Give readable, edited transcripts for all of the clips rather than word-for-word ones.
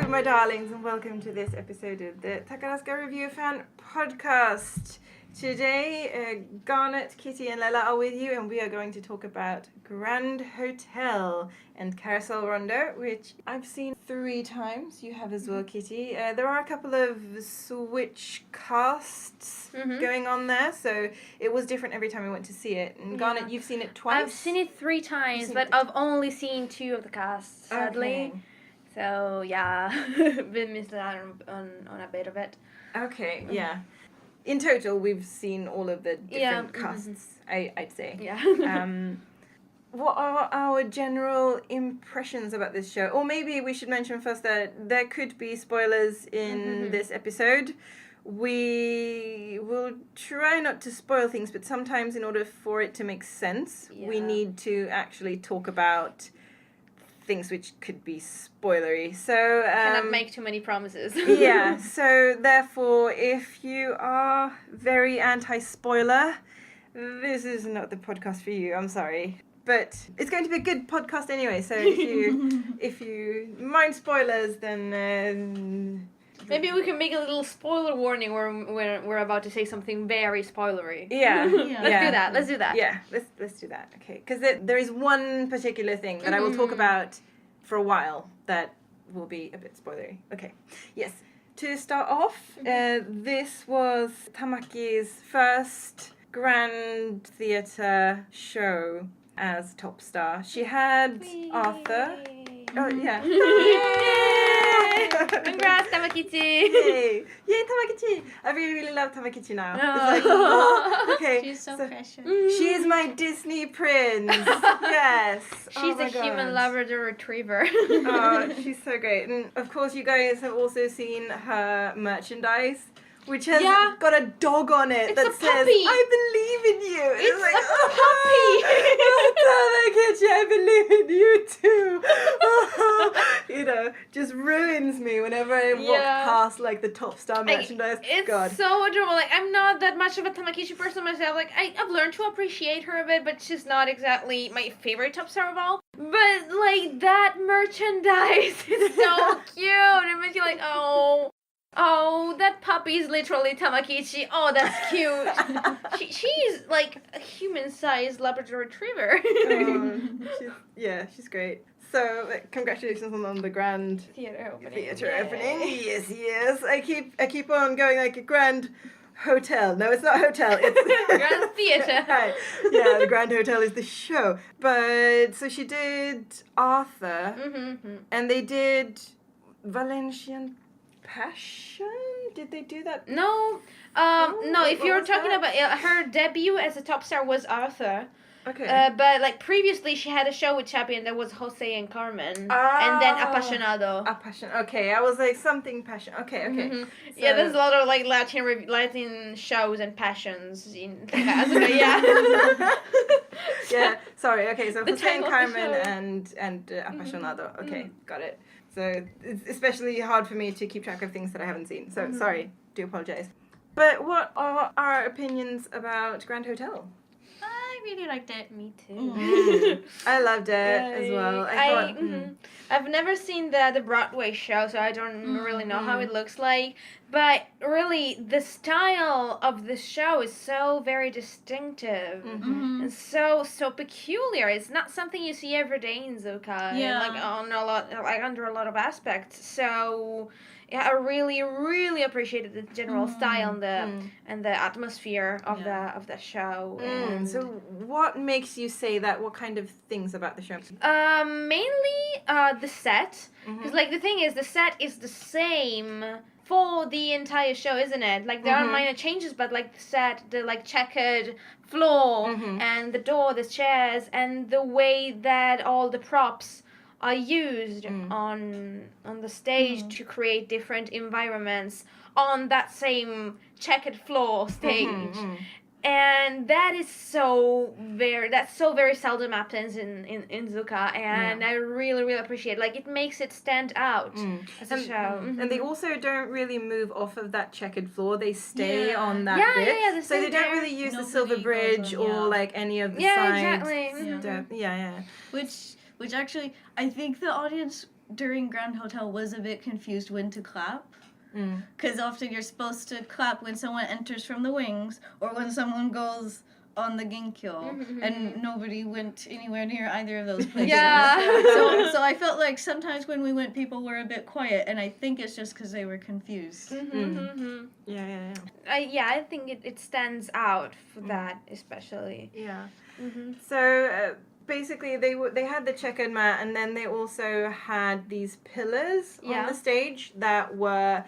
my darlings, and welcome to this episode of the Takarazuka Review Fan Podcast. Today, Garnet, Kitty, and Lella are with you, and we are going to talk about Grand Hotel and Carousel Rondo, which I've seen 3 times. You have as well, Kitty. There are a couple of switch casts going on there, so it was different every time we went to see it. And Garnet, you've seen it twice? I've seen it 3 times, but I've only seen 2 of the casts, sadly. Okay. So, yeah, been missed out on a bit of it. Okay, yeah. In total, we've seen all of the different casts, I'd say. Yeah. What are our general impressions about this show? Or maybe we should mention first that there could be spoilers in this episode. We will try not to spoil things, but sometimes in order for it to make sense, we need to actually talk about things which could be spoilery. So cannot make too many promises. Yeah, so therefore, if you are very anti-spoiler, this is not the podcast for you. I'm sorry. But it's going to be a good podcast anyway, so if you mind spoilers, then maybe we can make a little spoiler warning where we're about to say something very spoilery. Yeah. Let's do that. Yeah, let's do that. Okay, because there is one particular thing that I will talk about for a while that will be a bit spoilery. Okay, yes. To start off, this was Tamaki's first Grand Theatre show as top star. She had Arthur. Oh, yeah. Congrats, Tamakichi! Yay, Tamakichi! I really, really love Tamakichi now. Oh. It's like, okay. She's so precious. She is my Disney prince. Yes. She's a human Labrador Retriever. Oh, she's so great. And of course, you guys have also seen her merchandise, which has got a dog on it that says, puppy. I believe in you. And It's like, a puppy. Tamakichi, I believe in you too. You know, just ruins me whenever I walk past like the top star merchandise. It's so adorable. Like, I'm not that much of a Tamakichi person myself. Like, I've learned to appreciate her a bit, but she's not exactly my favorite top star of all. But like that merchandise is so cute. It makes you like, oh, that puppy is literally Tamakichi. Oh, that's cute. She's like a human-sized Labrador Retriever. She's great. So, congratulations on the Grand Theatre opening. Yes. I keep on going like a Grand Hotel. No, it's not hotel. It's Grand Theatre. Right. Yeah, the Grand Hotel is the show. But so she did Arthur, and they did Valencian Passion? Did they do that? No. No, if you're talking about her debut as a top star was Arthur. Okay. But like previously she had a show with Champion that was Jose and Carmen. And then Apasionado. Okay, I was like something passion. Okay. So, yeah, there's a lot of like Latin shows and passions in Takarazuka, yeah, sorry. Okay, so The Jose and title of the Carmen and Apasionado. Okay, got it. So it's especially hard for me to keep track of things that I haven't seen. So sorry, do apologize. But what are our opinions about Grand Hotel? I really liked it. Me too. I loved it as well. I've never seen the Broadway show, so I don't really know how it looks like. But really, the style of the show is so very distinctive and so peculiar. It's not something you see every day in Zuka. Under a lot of aspects. So yeah, I really, really appreciated the general style and the atmosphere of the show. So what makes you say that? What kind of things about the show? Mainly the set. Because like the thing is, the set is the same for the entire show, isn't it? Like there are minor changes, but like the set, the like checkered floor and the door, the chairs, and the way that all the props are used on the stage to create different environments on that same checkered floor stage. And that is so very seldom happens in Zuka, and I really, really appreciate it. Like, it makes it stand out as a show. And they also don't really move off of that checkered floor. They stay on that bit. Yeah, so they don't really use the Silver Bridge or like any of the sides. Exactly. Yeah. Which actually, I think the audience during Grand Hotel was a bit confused when to clap. Because often you're supposed to clap when someone enters from the wings or when someone goes on the Ginkyo, and nobody went anywhere near either of those places. Yeah. So I felt like sometimes when we went, people were a bit quiet, and I think it's just because they were confused. Yeah. I think it stands out for that especially. Yeah. So basically, they had the checkered mat, and then they also had these pillars on the stage that were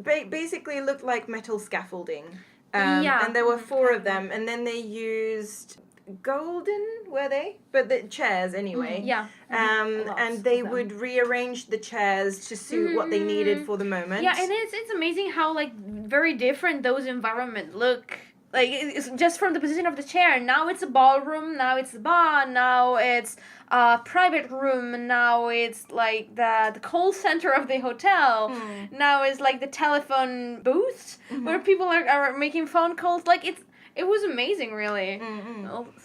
basically looked like metal scaffolding. And there were 4 of them, and then they used golden, were they? But the chairs anyway. And they would rearrange the chairs to suit what they needed for the moment. Yeah, and it's amazing how like very different those environments look. Like, it's just from the position of the chair. Now it's a ballroom, now it's a bar, now it's a private room, now it's like the call center of the hotel, now it's like the telephone booth where people are making phone calls. Like, it was amazing, really.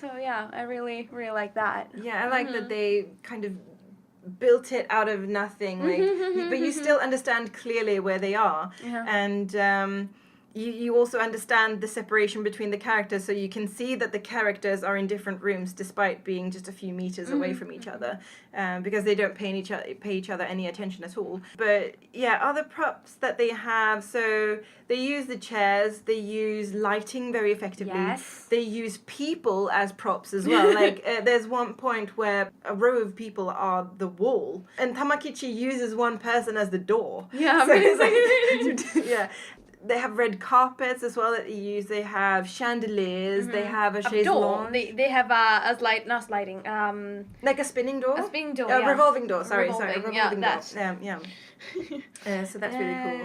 So, yeah, I really, really like that. Yeah, I like that they kind of built it out of nothing, like, but you still understand clearly where they are. And you also understand the separation between the characters, so you can see that the characters are in different rooms despite being just a few meters away from each other, because they don't pay each other any attention at all. But yeah, other props that they have, so they use the chairs, they use lighting very effectively. They use people as props as well. Like there's one point where a row of people are the wall, and Tamakichi uses one person as the door. Yeah, so it's like, yeah. They have red carpets as well that they use. They have chandeliers. They have a chaise lounge. They have a slide, not sliding. Like a spinning door. A spinning door. A revolving door. Sorry, revolving, revolving yeah, door. that. So that's really cool.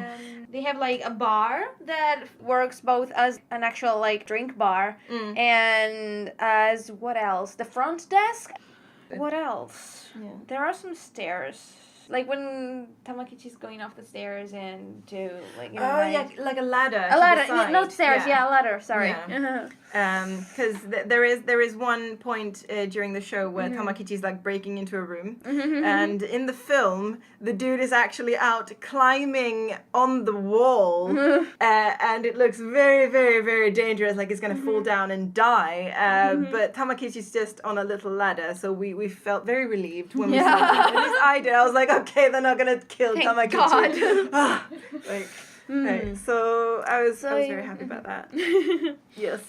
They have like a bar that works both as an actual like drink bar and as what else? The front desk. What else? Yeah. There are some stairs. Like when Tamakichi's going off the stairs and to like. Like a ladder. A ladder, not stairs. Yeah. A ladder. Sorry. Because there is one point during the show where Tamakichi's like breaking into a room, and in the film the dude is actually out climbing on the wall, and it looks very, very, very dangerous, like he's gonna fall down and die. But Tamakichi's just on a little ladder, so we felt very relieved when we saw him. And his idea, I was like, okay, they're not gonna kill Tamakichi. Right, so I was very happy about that. Yes.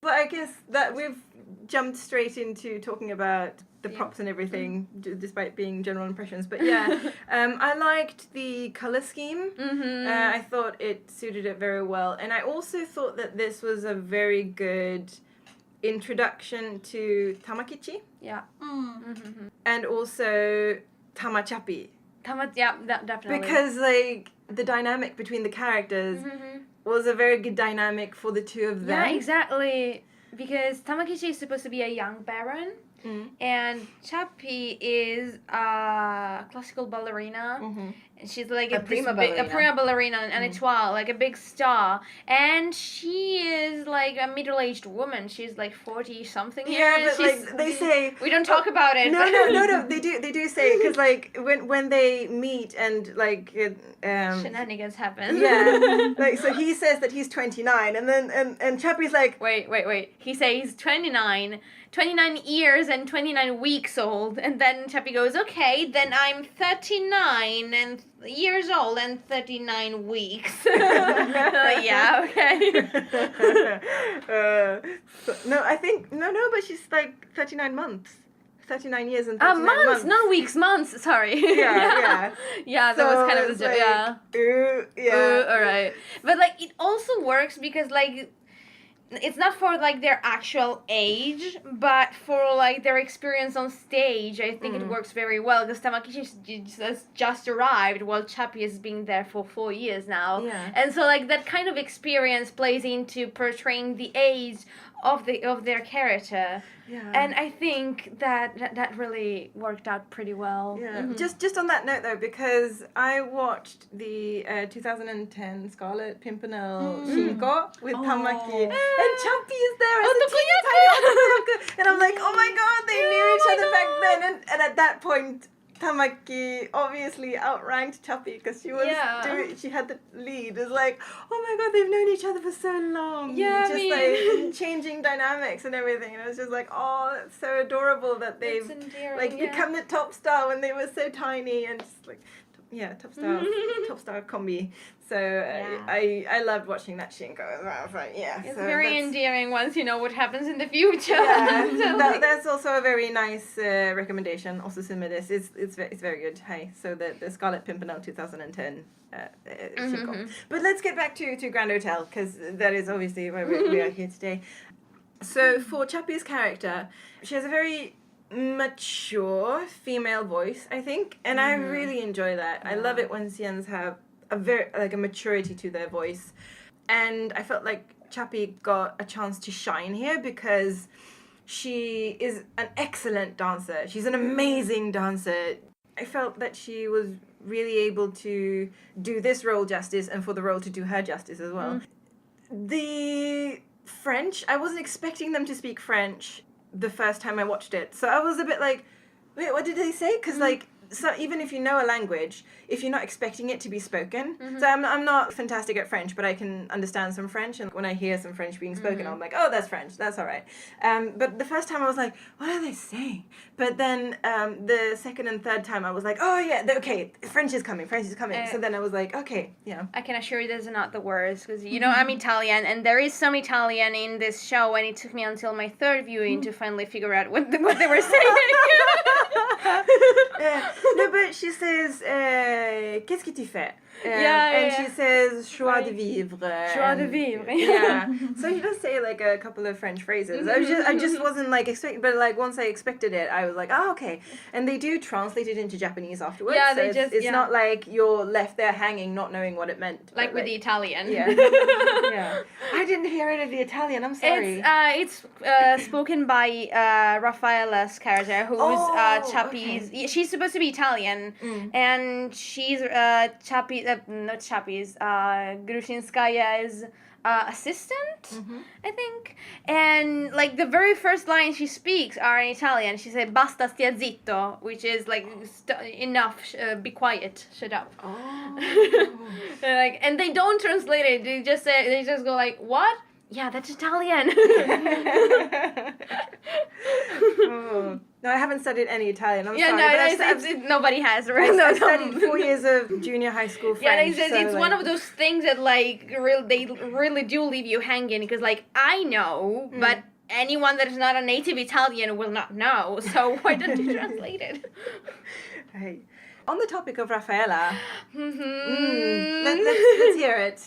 But I guess that we've jumped straight into talking about the props and everything, despite being general impressions. But yeah, I liked the color scheme. I thought it suited it very well. And I also thought that this was a very good introduction to Tamakichi. Yeah. And also Tamachapi. Definitely. Because, like, the dynamic between the characters was a very good dynamic for the two of them. Yeah, exactly. Because Tamakichi is supposed to be a young baron, and Chappie is a classical ballerina. And she's like a prima ballerina, an étoile, like a big star. And she is like a middle-aged woman. She's like 40-something years. Yeah, but like they say, we don't talk about it. No. They do say, because like when they meet and like shenanigans happen. Yeah, like so he says that he's 29, and then and Chappie's like, wait. He says he's 29 years and 29 weeks old, and then Chappie goes, okay, then I'm 39 and years old and 39 weeks. Yeah, okay. But she's like 39 months. 39 years and 39 months. Not weeks, months, sorry. Yeah. Yeah, that was kind of the joke, yeah. Alright. But like, it also works because like, it's not for like their actual age, but for like their experience on stage. I think it works very well because Tamakichi has just arrived while Chappie has been there for 4 years now. Yeah. And so like that kind of experience plays into portraying the age of their character. Yeah. And I think that really worked out pretty well. Yeah. Just on that note though, because I watched the 2010 Scarlet Pimpernel Shinko with Tamaki, and Chappie is there as a teeny tiny Takarazuka, and I'm like, oh my god, they knew each other back then, and at that point Tamaki obviously outranked Chappie because she was she had the lead. It's like, oh my god, they've known each other for so long. Yeah, just like changing dynamics and everything. And it was just like, oh, it's so adorable that they've become the top star when they were so tiny and just like, top star combi. So I loved watching that Shinko as well. It's very endearing once you know what happens in the future. Yeah, that's also a very nice recommendation. Also, this it's very good. Hey, so the Scarlet Pimpernel 2010 Shinko. But let's get back to Grand Hotel because that is obviously why we are here today. So for Chappie's character, she has a very mature female voice, I think, and I really enjoy that. I love it when Siens have a maturity to their voice, and I felt like Chappie got a chance to shine here because she is an excellent dancer. She's an amazing dancer. I felt that she was really able to do this role justice and for the role to do her justice as well. The French, I wasn't expecting them to speak French the first time I watched it, so I was a bit like, wait, what did they say? Because so even if you know a language, if you're not expecting it to be spoken, so I'm not fantastic at French, but I can understand some French, and when I hear some French being spoken, I'm like, oh, that's French, that's all right. But the first time I was like, what are they saying? But then the second and third time I was like, oh yeah, okay, French is coming. So then I was like, okay, yeah. I can assure you those are not the words, because you know I'm Italian, and there is some Italian in this show, and it took me until my third viewing to finally figure out what they were saying. No, but she says, qu'est-ce que tu fais? And she says, joie de vivre. Joie de vivre. Yeah. So she does say like a couple of French phrases. I just wasn't like expecting, but like once I expected it, I was like, oh, okay. And they do translate it into Japanese afterwards. Yeah, so it's not like you're left there hanging, not knowing what it meant. Like with the Italian. Yeah. Yeah. I didn't hear it in the Italian. I'm sorry. It's spoken by Raffaella's character, who's Chappie's. Okay. She's supposed to be Italian, and she's Chappie. Not Chappie's. Grushinskaya's assistant, I think. And like the very first lines she speaks are in Italian. She said "Basta stia zitto," which is like enough, be quiet, shut up. Oh. Like, and they don't translate it. They just go like, what? Yeah, that's Italian. Oh. No, I haven't studied any Italian. I'm sorry. No, nobody has, right? I've studied 4 years of junior high school French. Yeah, it's one of those things that like they really do leave you hanging because like I know, but anyone that is not a native Italian will not know. So why don't you translate it? Right. On the topic of Raffaella, let's hear it.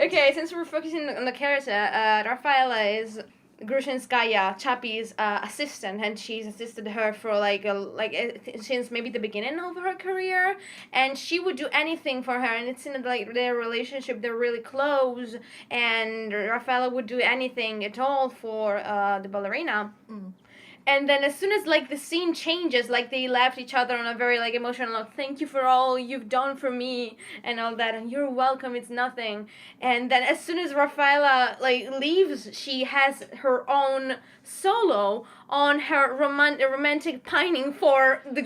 Okay, since we're focusing on the character, Raffaella is Grushinskaya, Chappie's assistant, and she's assisted her for since maybe the beginning of her career, and she would do anything for her, and it seemed like their relationship, they're really close, and Raffaella would do anything at all for the ballerina. And then as soon as like the scene changes, like they left each other on a very like emotional note, thank you for all you've done for me and all that, and you're welcome, it's nothing. And then as soon as Raffaella like leaves, she has her own solo on her romantic pining for the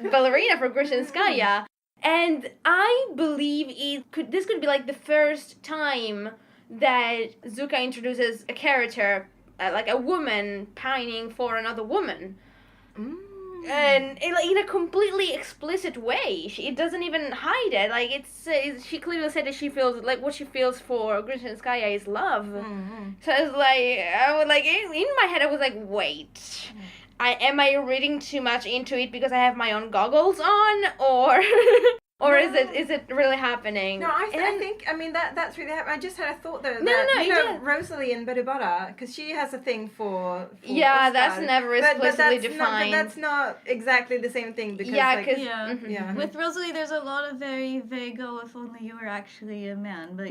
ballerina for Grushinskaya. And I believe this could be like the first time that Zuka introduces a character like a woman pining for another woman. And in a completely explicit way. It doesn't even hide it. Like she clearly said that she feels like what she feels for Grushinskaya is love. So it's like I was like in my head I was like, wait, am I reading too much into it because I have my own goggles on, or is it really happening? No, I think that's really happening. I just had a thought though that Rosalie in Berubara, because she has a thing for yeah, Oscar, that's never explicitly defined. But that's not exactly the same thing because With Rosalie, there's a lot of very vague. Oh, if only you were actually a man, but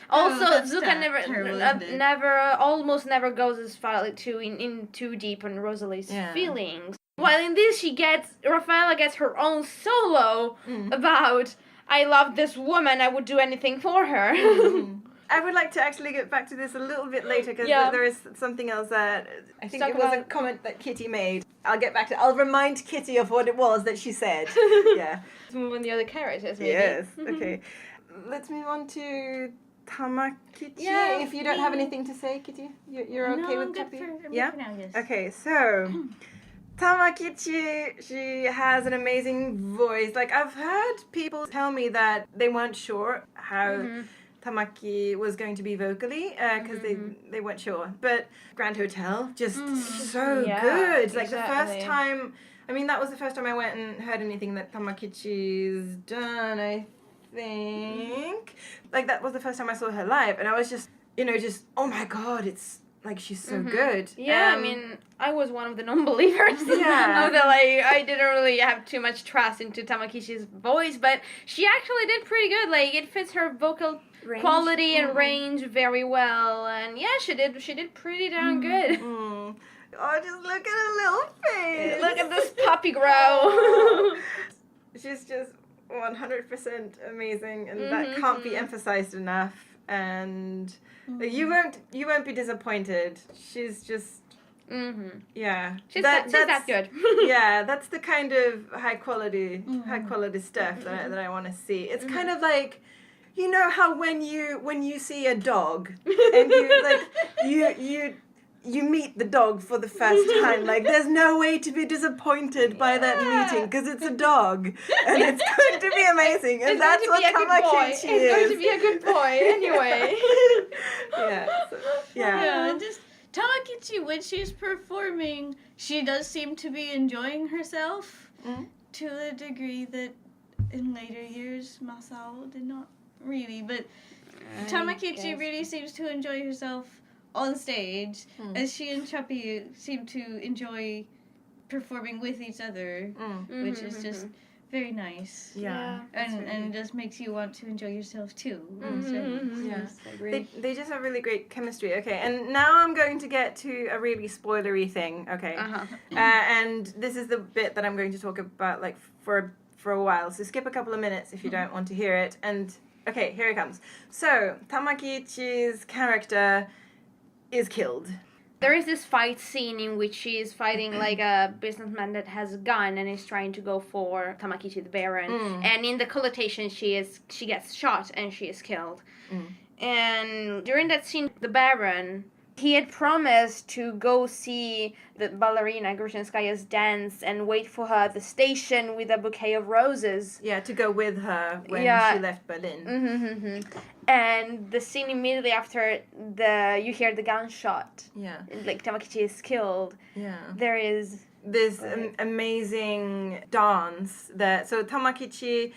Also, Zuka almost never goes as far in too deep on Rosalie's feelings. While in this, Raffaella gets her own solo about, I love this woman, I would do anything for her. I would like to actually get back to this a little bit later because there is something else that I think it was a comment that Kitty made. I'll get back to. I'll remind Kitty of what it was that she said. Yeah. Let's move on the other characters, maybe. Yes. Okay. Let's move on to Tamakichi. Yeah, if you don't have anything to say, Kitty, you're okay with Chappie? Yeah. For now, yes. Okay, so Tamakichi, she has an amazing voice. Like, I've heard people tell me that they weren't sure how Tamaki was going to be vocally because they weren't sure. But Grand Hotel, just so good. Like, the first time, I mean, that was the first time I went and heard anything that Tamakichi's done, I think. Like, that was the first time I saw her live, and I was just, oh my god, it's like, she's so good. Yeah, I mean, I was one of the non-believers. Yeah. That, like, I didn't really have too much trust into Tamakishi's voice, but she actually did pretty good. Like, it fits her vocal quality and range very well, and yeah, she did pretty darn good. Oh, just look at her little face. Look at this puppy grow. She's just 100% amazing, and that can't be emphasized enough. And you won't be disappointed. She's just yeah. She's that good. Yeah, that's the kind of high quality stuff that I want to see. It's kind of like, you know how when you see a dog and you meet the dog for the first time, like, there's no way to be disappointed by that meeting because it's a dog and it's going to be amazing, and that's what Tamakichi is. It's going to be a good boy anyway. Yeah, and just Tamakichi, when she's performing, she does seem to be enjoying herself to a degree that in later years Masao did not really, but Tamakichi really seems to enjoy herself on stage, as she and Chappie seem to enjoy performing with each other, which is just very nice. Yeah. And just makes you want to enjoy yourself too. They just have really great chemistry. Okay, and now I'm going to get to a really spoilery thing. Okay, and this is the bit that I'm going to talk about, like, for a while. So skip a couple of minutes if you don't want to hear it. And okay, here it comes. So Tamakichi's character is killed. There is this fight scene in which she is fighting like a businessman that has a gun and is trying to go for Tamakichi the Baron. And in the collitation, she gets shot and she is killed. And during that scene, the Baron, he had promised to go see the ballerina Grushenskaya's dance and wait for her at the station with a bouquet of roses. Yeah, to go with her when she left Berlin. And the scene immediately after you hear the gunshot. Yeah. Like, Tamakichi is killed. Yeah. There is this amazing dance so Tamakichi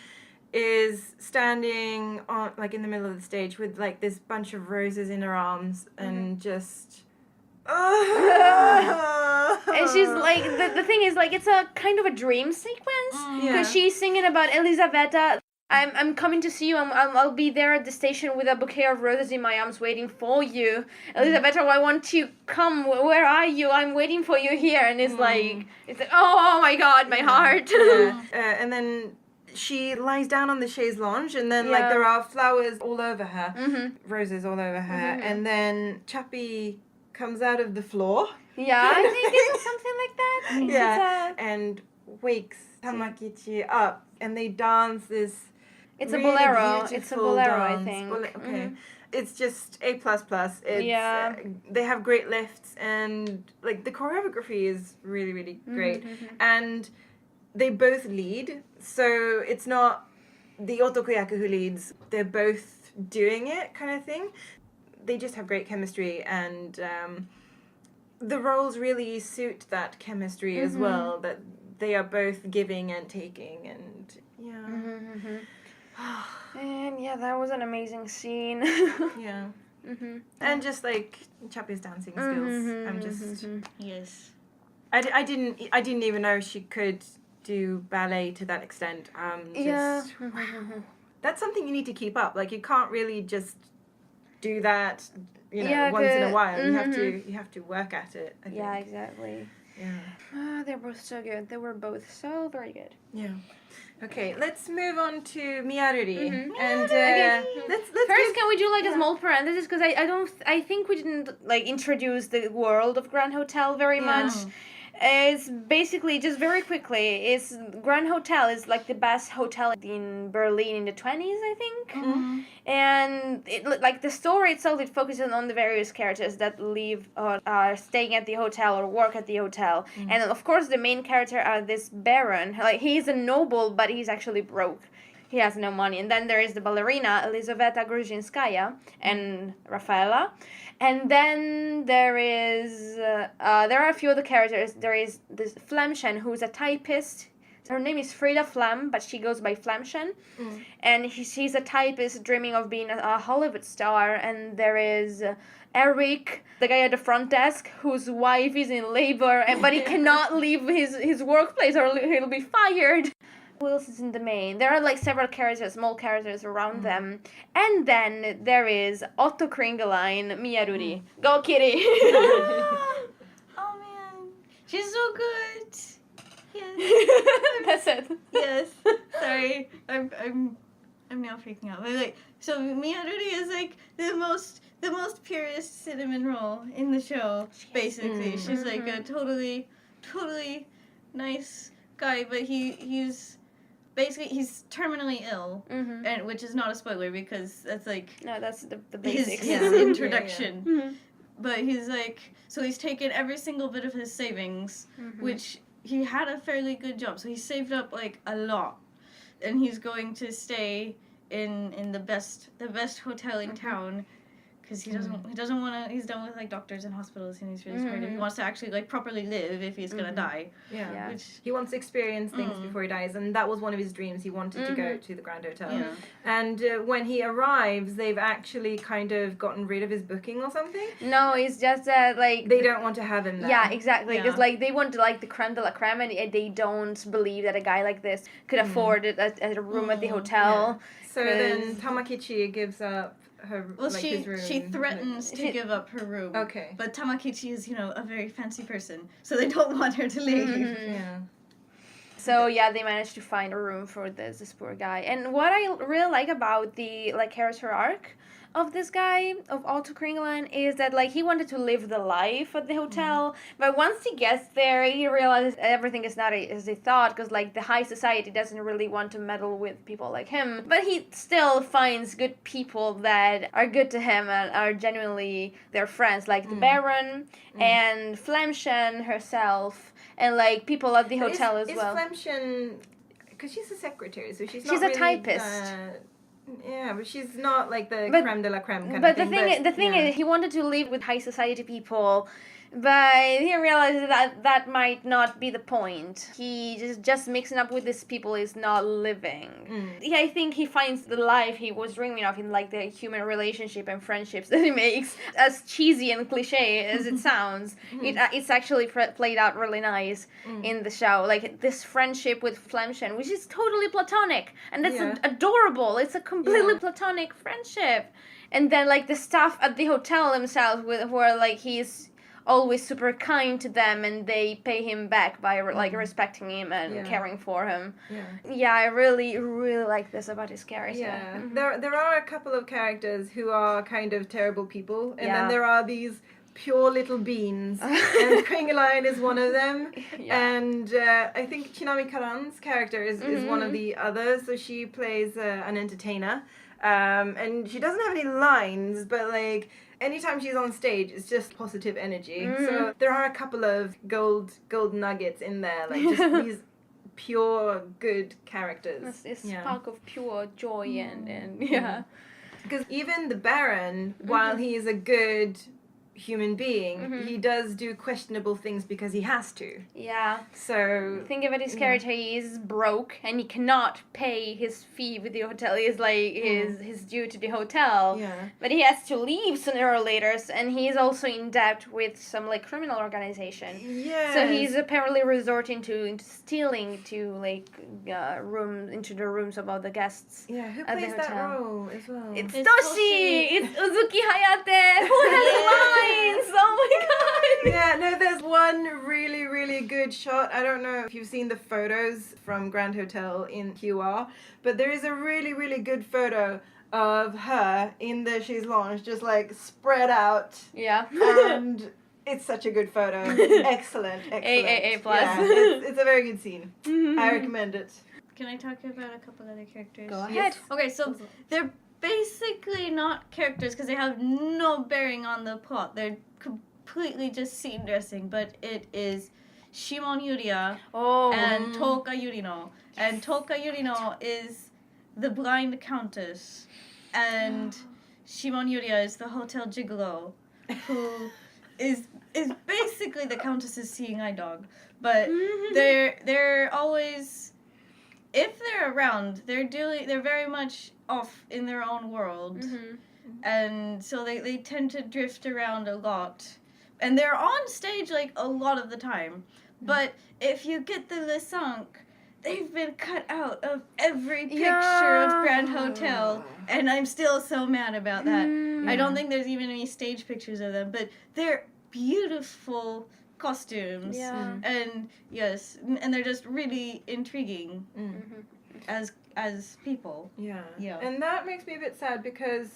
is standing on, like, in the middle of the stage with, like, this bunch of roses in her arms and just and she's like, the thing is, like, it's a kind of a dream sequence because she's singing about Elisaveta. I'm coming to see you. I'll be there at the station with a bouquet of roses in my arms waiting for you. Elisaveta, I want to come. Where are you? I'm waiting for you here. And it's like, oh my God, my heart. And then she lies down on the chaise lounge, and then like there are flowers all over her, roses all over her, and then Chappie comes out of the floor. Yeah, I think it's something like that. And wakes Tamakichi up, and they dance this. It's really a bolero. It's a bolero, dance. I think. Okay. It's just A++. They have great lifts, and like the choreography is really, really great. And they both lead, so it's not the otokuyaku who leads. They're both doing it, kind of thing. They just have great chemistry, and the roles really suit that chemistry as well. That they are both giving and taking, and And that was an amazing scene. And just like Chappie's dancing skills, I'm just yes. I didn't even know she could do ballet to that extent. That's something you need to keep up. Like, you can't really just do that, once in a while. You have to work at it, I think. Yeah, exactly. Yeah. They're both so good. They were both so very good. Yeah. Okay, let's move on to Miyaruri. Mhm. And Okay. let's First, give- can we do like a yeah. small parenthesis because I think we didn't like introduce the world of Grand Hotel very Yeah. much. It's basically just very quickly. It's Grand Hotel is like the best hotel in Berlin in the 20s, I think. Mm-hmm. And like the story itself, it focuses on the various characters that live or are staying at the hotel or work at the hotel. And of course, the main character are this baron. Like he's a noble, but he's actually broke. He has no money. And then there is the ballerina Elizaveta Gruzhinskaya and Rafaela. And then there are a few other characters. There is this Flamchen, who's a typist. Her name is Frida Flam, but she goes by Flamchen. And she's a typist dreaming of being a Hollywood star. And there is Eric, the guy at the front desk, whose wife is in labor, but he cannot leave his workplace or he'll be fired. Who else is in the main? There are like several characters, small characters around them. And then there is Otto Kringeline, Miyaruri. Go Kitty! Oh man, she's so good. Yes. That's it. Yes. Sorry, I'm now freaking out. But like, so Miyaruri is like the most purest cinnamon roll in the show. Basically, she's like a totally nice guy, but he's terminally ill, and which is not a spoiler because that's like No, that's the his basics. introduction. Mhm. But he's like, so he's taken every single bit of his savings, which he had a fairly good job, so he saved up like a lot, and he's going to stay in the best hotel in town. Because he doesn't want to. He's done with like doctors and hospitals, and he's really scared. He wants to actually like properly live if he's gonna die. Yeah. Which He wants to experience things before he dies, and that was one of his dreams. He wanted to go to the Grand Hotel. Yeah. And when he arrives, they've actually kind of gotten rid of his booking or something. No, it's just that like They don't want to have him there. Yeah, exactly. Because Yeah. like they want to like the creme de la creme, and they don't believe that a guy like this could afford a room at the hotel. So then Tamakichi gives up her his room. she threatens to give up her room. Okay. But Tamakichi is a very fancy person, so they don't want her to leave. Yeah. So yeah, they managed to find a room for this poor guy. And what I really like about the like character arc of this guy, of Otto Kringeline, is that like he wanted to live the life at the hotel, but once he gets there, he realizes everything is not as he thought, because like the high society doesn't really want to meddle with people like him. But he still finds good people that are good to him and are genuinely their friends, like the Baron and Flamchen herself, and like people at the hotel as well. Is Flemchen, because she's a secretary, so she's a really typist. Yeah, but she's not like the But- creme de la creme kind But of thing. the thing is, he wanted to live with high society people, but he realized that might not be the point. He just mixing up with these people is not living. Yeah, I think he finds the life he was dreaming of in like the human relationship and friendships that he makes. As cheesy and cliche as it sounds, it's actually played out really nice in the show. Like this friendship with Flemchen, which is totally platonic, and that's adorable. It's a completely platonic friendship. And then like the staff at the hotel themselves, who are like he's always super kind to them, and they pay him back by like respecting him and caring for him. Yeah, I really like this about his character. Yeah, there are a couple of characters who are kind of terrible people, and Yeah. then there are these pure little beans, and Kringeline is one of them. And I think Chinami Karan's character is one of the others. So she plays an entertainer, and she doesn't have any lines, but like anytime she's on stage, it's just positive energy. So there are a couple of gold nuggets in there, like just these pure good characters. This spark of pure joy and Because even the Baron, while he is a good human being, he does do questionable things because he has to. Yeah. So Think of it, his character, he is broke and he cannot pay his fee with the hotel. He is like his due to the hotel. Yeah. But he has to leave sooner or later, and he is also in debt with some like criminal organization. Yes. So he's apparently resorting into stealing to like into the rooms of all the guests. Yeah, who at the plays that hotel. role as well? It's It's Toshi! It's Uzuki Hayate! Who has lines? Oh my god! Yeah, no, there's one really really good shot. I don't know if you've seen the photos from Grand Hotel in QR, but there is a really, really good photo of her in the chaise lounge, just like spread out. Yeah. And it's such a good photo. Excellent. A+. Yeah, it's a very good scene. I recommend it. Can I talk about a couple other characters? Go ahead. Yes. Okay, so they're basically not characters because they have no bearing on the plot. They're completely just scene dressing, but it is Shimon Yuria and Toka Yurino. And Toka Yurino is the blind countess, and Shimon Yuria is the hotel gigolo, who is basically the countess's seeing eye dog. But they're always, if they're around, they're very much off in their own world. And so they tend to drift around a lot. And they're on stage like a lot of the time. But if you get the leçon, they've been cut out of every picture of Grand Hotel. And I'm still so mad about that. I don't think there's even any stage pictures of them. But they're beautiful costumes. Yeah. And yes, and they're just really intriguing as people. Yeah. Yeah. And that makes me a bit sad because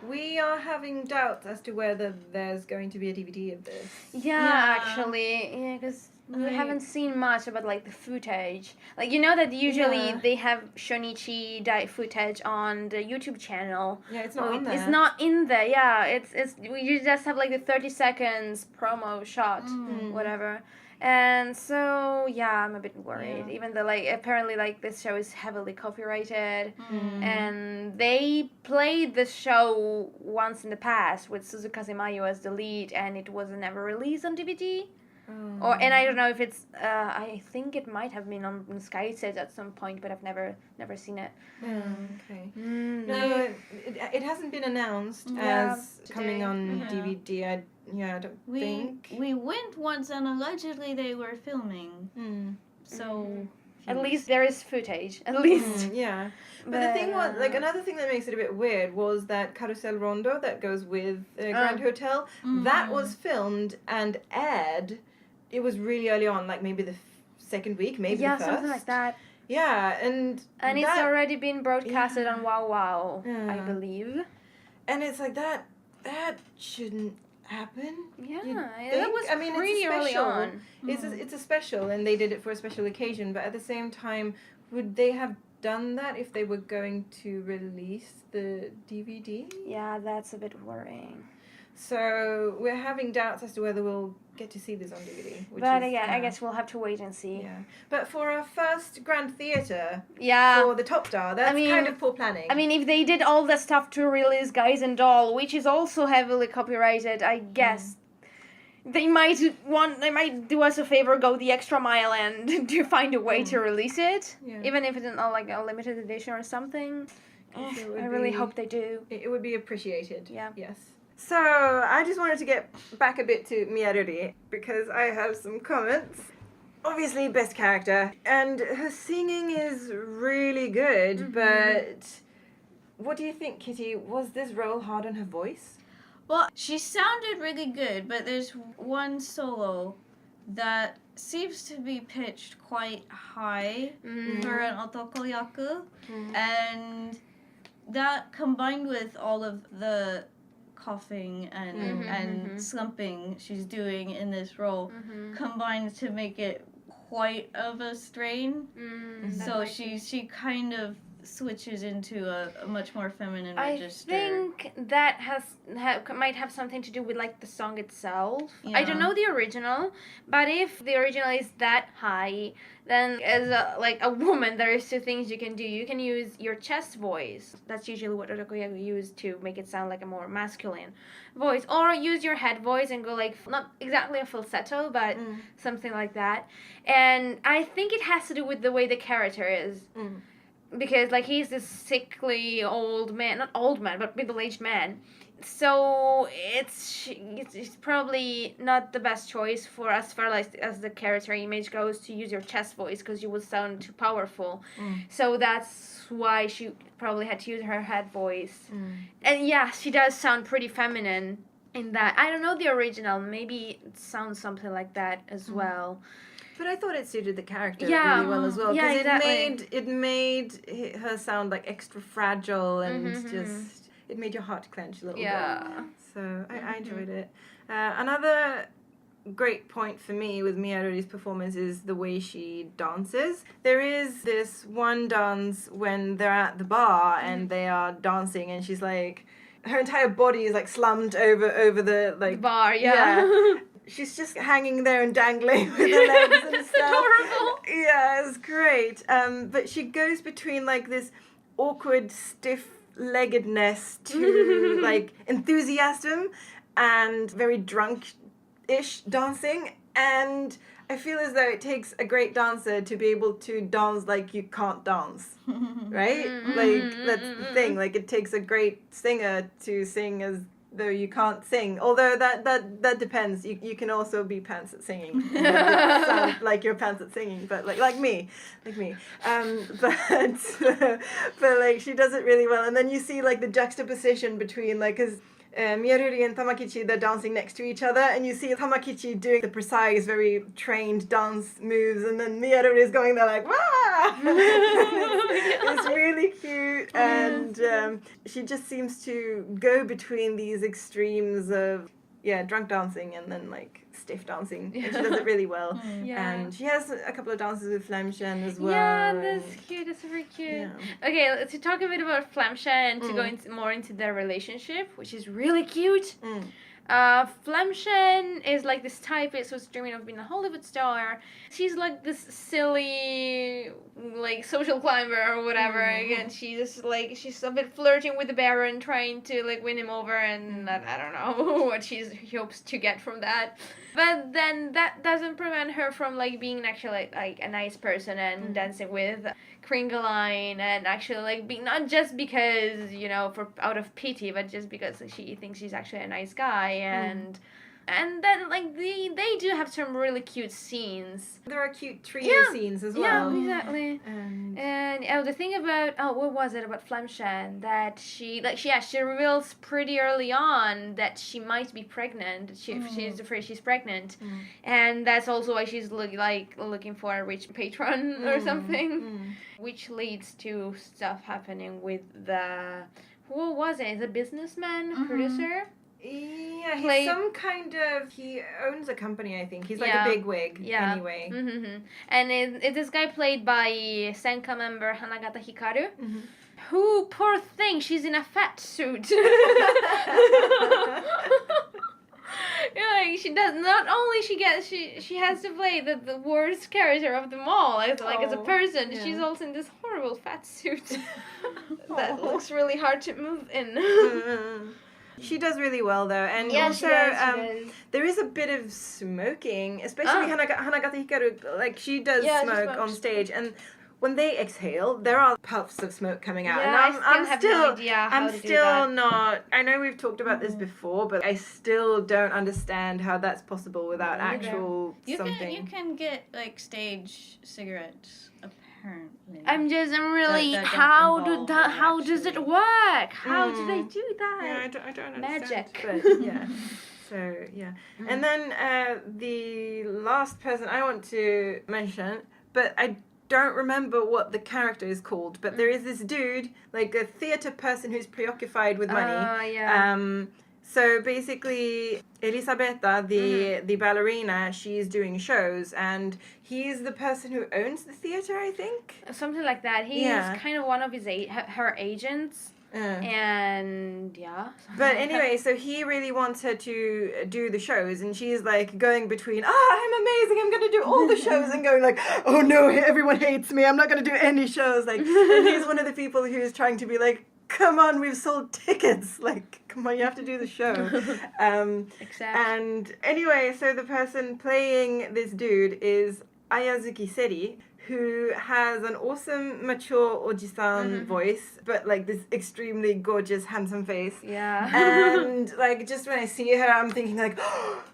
we are having doubts as to whether there's going to be a DVD of this. Yeah, actually. Yeah, because we haven't seen much about, like, the footage. Like, you know that usually they have Shonichi footage on the YouTube channel. Yeah, it's not on there. It's not in there, yeah. You just have, like, the 30 seconds promo shot, whatever. And so, yeah, I'm a bit worried. Even though, like, apparently, like, this show is heavily copyrighted. And they played the show once in the past with Suzuka Semayo as the lead, and it was never released on DVD. And I don't know if it's, I think it might have been on Sky Set at some point, but I've never seen it. Okay. No, it hasn't been announced as coming on DVD. I don't think. We went once and allegedly they were filming. So at least there is footage. At least. Yeah. But the thing was, like, another thing that makes it a bit weird was that Carousel Rondo that goes with Grand Hotel, that was filmed and aired. It was really early on, like maybe the second week, maybe the first. Yeah, something like that. Yeah, and it's already been broadcasted on Wow Wow, I believe. And it's like that shouldn't happen. Yeah, that was it's pretty a early special. on. It's a special, and they did it for a special occasion. But at the same time, would they have done that if they were going to release the DVD? Yeah, that's a bit worrying. So we're having doubts as to whether we'll get to see this on DVD. But again, I guess we'll have to wait and see. Yeah. But for our first Grand Theatre, yeah, for the Top Star, that's kind of poor planning. I mean, if they did all the stuff to release Guys and Doll, which is also heavily copyrighted, I guess they might do us a favor, go the extra mile, and to find a way to release it, even if it's like a limited edition or something. I really hope they do. It would be appreciated. Yeah. Yes. So, I just wanted to get back a bit to Miyaruri, because I have some comments. Obviously, best character, and her singing is really good, but what do you think, Kitty? Was this role hard on her voice? Well, she sounded really good, but there's one solo that seems to be pitched quite high for an otokoyaku, and that combined with all of the coughing and slumping she's doing in this role combines to make it quite of a strain. So she kind of switches into a much more feminine register. I think that might have something to do with, like, the song itself. I don't know the original, but if the original is that high, then as a woman, there is two things you can do. You can use your chest voice. That's usually what otakoyaku use to make it sound like a more masculine voice. Or use your head voice and go, like, not exactly a falsetto, but something like that. And I think it has to do with the way the character is. Because, like, he's this sickly old man, not old man, but middle-aged man. So it's probably not the best choice for as far as the character image goes to use your chest voice, because you will sound too powerful. So that's why she probably had to use her head voice. And yeah, she does sound pretty feminine in that. I don't know the original. Maybe it sounds something like that as well. But I thought it suited the character Yeah. really well as well. Yeah, Because exactly. it made her sound like extra fragile and just, it made your heart clench a little Yeah. bit. So I enjoyed it. Another great point for me with Miyaruri's performance is the way she dances. There is this one dance when they're at the bar and they are dancing and she's like, her entire body is like slammed over the like The bar, yeah. She's just hanging there and dangling with her legs and stuff. Adorable. Yeah, it's great. But she goes between like this awkward stiff-leggedness to like enthusiasm and very drunk-ish dancing. And I feel as though it takes a great dancer to be able to dance like you can't dance, right? Like, that's the thing. Like, it takes a great singer to sing as though you can't sing. Although that depends. You can also be pants at singing. Sound like you're pants at singing, but like me. But like she does it really well. And then you see like the juxtaposition between like, because Miyaruri and Tamakichi, they're dancing next to each other, and you see Tamakichi doing the precise, very trained dance moves, and then Miyaruri is going there like, wah! It's really cute, and she just seems to go between these extremes of, drunk dancing and then like stiff dancing. And she does it really well. Yeah. And she has a couple of dances with Flamshen as well. Yeah, that's cute. That's very cute. Yeah. Okay, to talk a bit about Flamshen and to go more into their relationship, which is really cute. Flamshen is like this typist who's dreaming of being a Hollywood star. She's like this silly, like, social climber or whatever. And she's a bit flirting with the Baron, trying to like win him over, and I don't know what she hopes to get from that. But then that doesn't prevent her from like being actually like a nice person and dancing with Kringeline, and actually like being, not just because, you know, for out of pity, but just because she thinks he's actually a nice guy. And then like they do have some really cute scenes. There are cute trio scenes as well. Yeah, exactly. And the thing about what was it about Flamshen, that she reveals pretty early on that she might be pregnant. She's afraid she's pregnant, and that's also why she's looking for a rich patron or something, which leads to stuff happening with who was it? The businessman producer. Yeah, he owns a company, I think. He's like a bigwig, anyway. And this guy played by Senka member Hanagata Hikaru, who, poor thing, she's in a fat suit. Like, she does, not only she has to play the worst character of them all, as a person, she's also in this horrible fat suit that looks really hard to move in. She does really well though, and also she does. there is a bit of smoking, especially Hanagata Hikaru. Like, she does smoke on stage, and when they exhale, there are puffs of smoke coming out. Yeah, and I'm still not. I know we've talked about this before, but I still don't understand how that's possible without actual something. You can get like stage cigarettes. Apparently. I'm really how does it work? How do they do that? Yeah, I don't understand. Magic. But, yeah. So yeah, and then the last person I want to mention, but I don't remember what the character is called. But there is this dude, like a theater person who's preoccupied with money. So basically, Elisabetta, the ballerina, she's doing shows, and he's the person who owns the theater, I think. Something like that. He is kind of one of her agents. And but anyway, so he really wants her to do the shows, and she's like going between, I'm amazing, I'm gonna do all the shows, and going like, oh no, everyone hates me, I'm not gonna do any shows. Like, and he's one of the people who's trying to be like, come on, we've sold tickets, like, come on, you have to do the show. And anyway, so the person playing this dude is Ayazuki Seri, who has an awesome, mature oji-san voice, but like this extremely gorgeous, handsome face. Yeah. And like, just when I see her, I'm thinking like,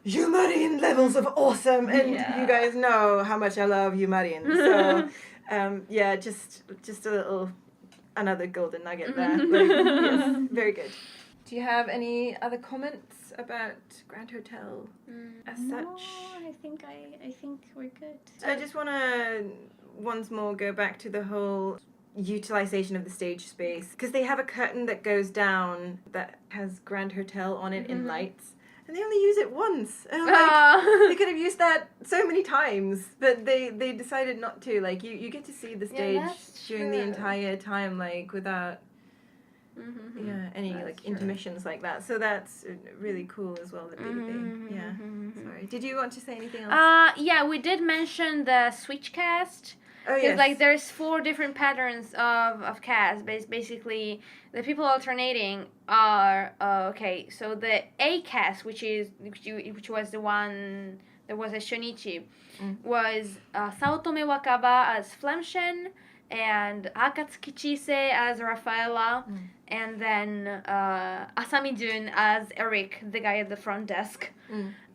Yumarin levels of awesome. And you guys know how much I love Yumarin. So, just a little, another golden nugget there. Like, yes, very good. Do you have any other comments about Grand Hotel as such? No, I think we're good. I just want to once more go back to the whole utilization of the stage space, because they have a curtain that goes down that has Grand Hotel on it in lights, and they only use it once. And I'm like, they could have used that so many times, but they decided not to. Like, you get to see the stage during the entire time, like, without any That's like true. intermissions like that. So that's really cool as well that they Sorry, did you want to say anything else? Yeah, we did mention the switch cast. Oh Because yes. like there's 4 different patterns of cast. Basically, the people alternating are okay. So the A cast, which was the one that was a Shonichi, was Saotome Wakaba as Flamshen, and Akatsuki Chise as Rafaela, and then Asami Jun as Eric, the guy at the front desk.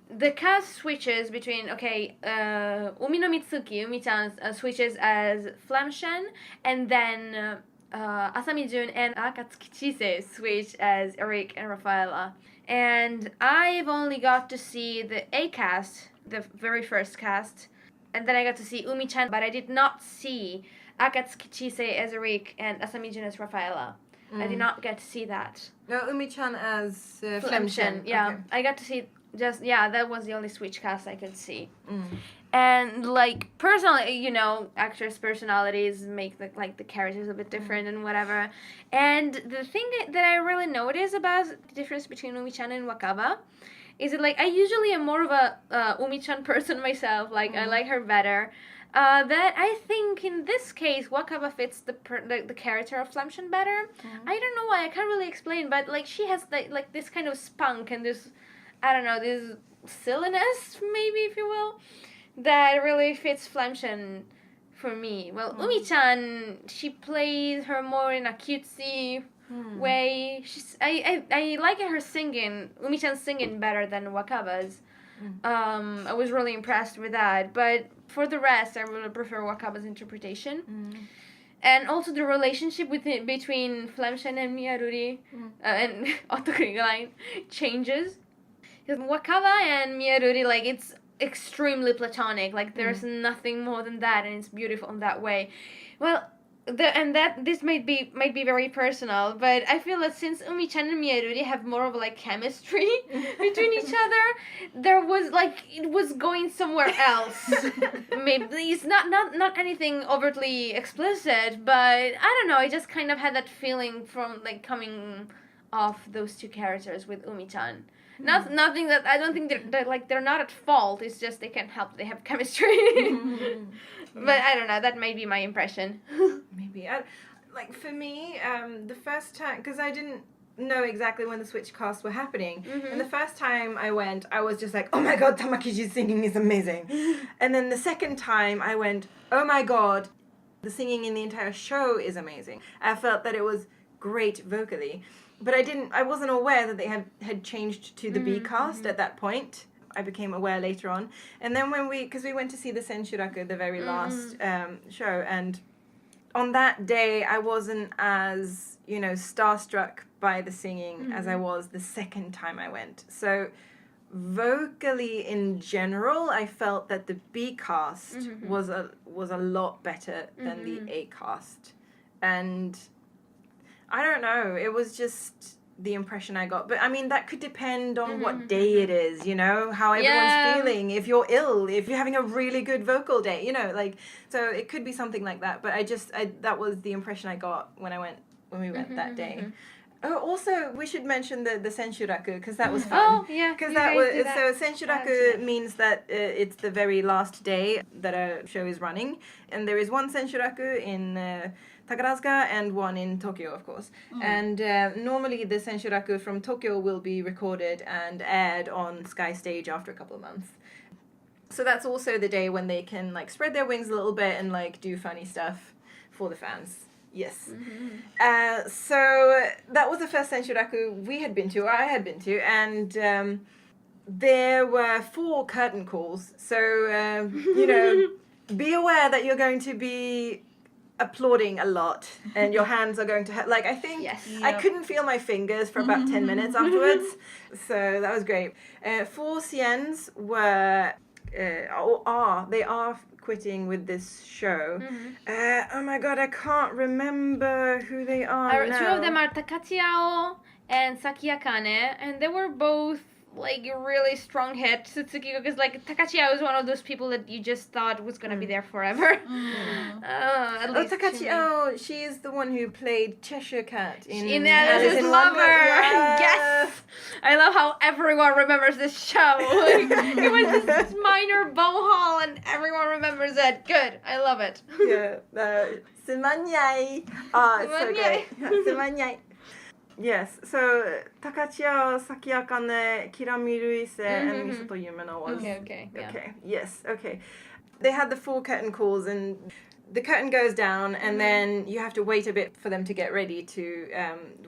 The cast switches between, Umi no Mitsuki, Umi-chan switches as Flamshen, and then Asami Jun and Akatsuki Chise switch as Eric and Rafaela. And I've only got to see the A cast, the very first cast, and then I got to see Umi-chan, but I did not see Akatsuki Chise as Eric and Asami Jun as Rafaela. I did not get to see that. No, Umi-chan as Flamshen, yeah. Okay. I got to see that was the only switch cast I could see. And like personally, actors' personalities make the characters a bit different and whatever. And the thing that I really notice about the difference between Umi-chan and Wakaba is that I usually am more of a Umi-chan person myself. I like her better. That I think in this case Wakaba fits the character of Flamshen better. I don't know why, I can't really explain, but she has this kind of spunk and this, I don't know, this silliness, maybe, if you will, that really fits Flamshen for me. Well, Umi-chan, she plays her more in a cutesy way. I like her singing, Umi-chan's singing better than Wakaba's. I was really impressed with that, but for the rest, I really prefer Wakaba's interpretation. And also the relationship between Flamshen and Miyaruri and Otokuri line changes. Because Wakaba and Miyaruri, it's extremely platonic. There's nothing more than that, and it's beautiful in that way. Well, this might be very personal, but I feel that since Umi-chan and Miyaruri have more of chemistry between each other, there was it was going somewhere else. Maybe it's not anything overtly explicit, but I don't know. I just kind of had that feeling from coming off those two characters with Umi-chan. Nothing that I don't think they're not at fault. It's just they can't help. They have chemistry. But I don't know. That might be my impression. Maybe. For me, the first time, because I didn't know exactly when the switch casts were happening, and the first time I went, I was just like, oh my god, Tamakichi's singing is amazing. And then the second time I went, oh my god, the singing in the entire show is amazing. I felt that it was great vocally. But I wasn't aware that they had changed to the B cast at that point. I became aware later on. And then because we went to see the Senshuraku, the very last show, and on that day I wasn't as, starstruck by the singing as I was the second time I went. So vocally in general, I felt that the B cast was a lot better than the A cast. And I don't know, it was just the impression I got. But I mean, that could depend on what day it is, how everyone's feeling. If you're ill, if you're having a really good vocal day, so it could be something like that. But that was the impression I got when we went that day. Oh, also, we should mention the Senshuraku, because that was fun. Oh, yeah. Because so Senshuraku means that it's the very last day that a show is running. And there is one Senshuraku in Takarazuka and one in Tokyo, of course. And normally the Senshuraku from Tokyo will be recorded and aired on Sky Stage after a couple of months. So that's also the day when they can spread their wings a little bit and do funny stuff for the fans. Yes. So that was the first Senshuraku we had been to, or I had been to, and there were 4 curtain calls. So, be aware that you're going to be applauding a lot and your hands are going to hurt. Like, I think Yes. I couldn't feel my fingers for about 10 minutes afterwards. So that was great. 4 CNs were, they are quitting with this show. Oh my god, I can't remember who they are now. 2 of them are Takarazuka and Saki Akane, and they were both like really strong hits. Tsukiko, because like Takarazuka was one of those people that you just thought was gonna be there forever. At least Takarazuka, she's the one who played Cheshire Cat in Alice's Lover. Yes. Yes, I love how everyone remembers this show. Like, it was this minor bow haul, and everyone remembers it. Good, I love it. Yeah, Sumanyai. It's so great. Sumanyai. Yes, so Takarazuka, Saki Akane, Kirami Ruise, and Misato Yumeno was. Okay, yeah. Okay, yes, okay. They had the 4 curtain calls, and the curtain goes down, and then you have to wait a bit for them to get ready to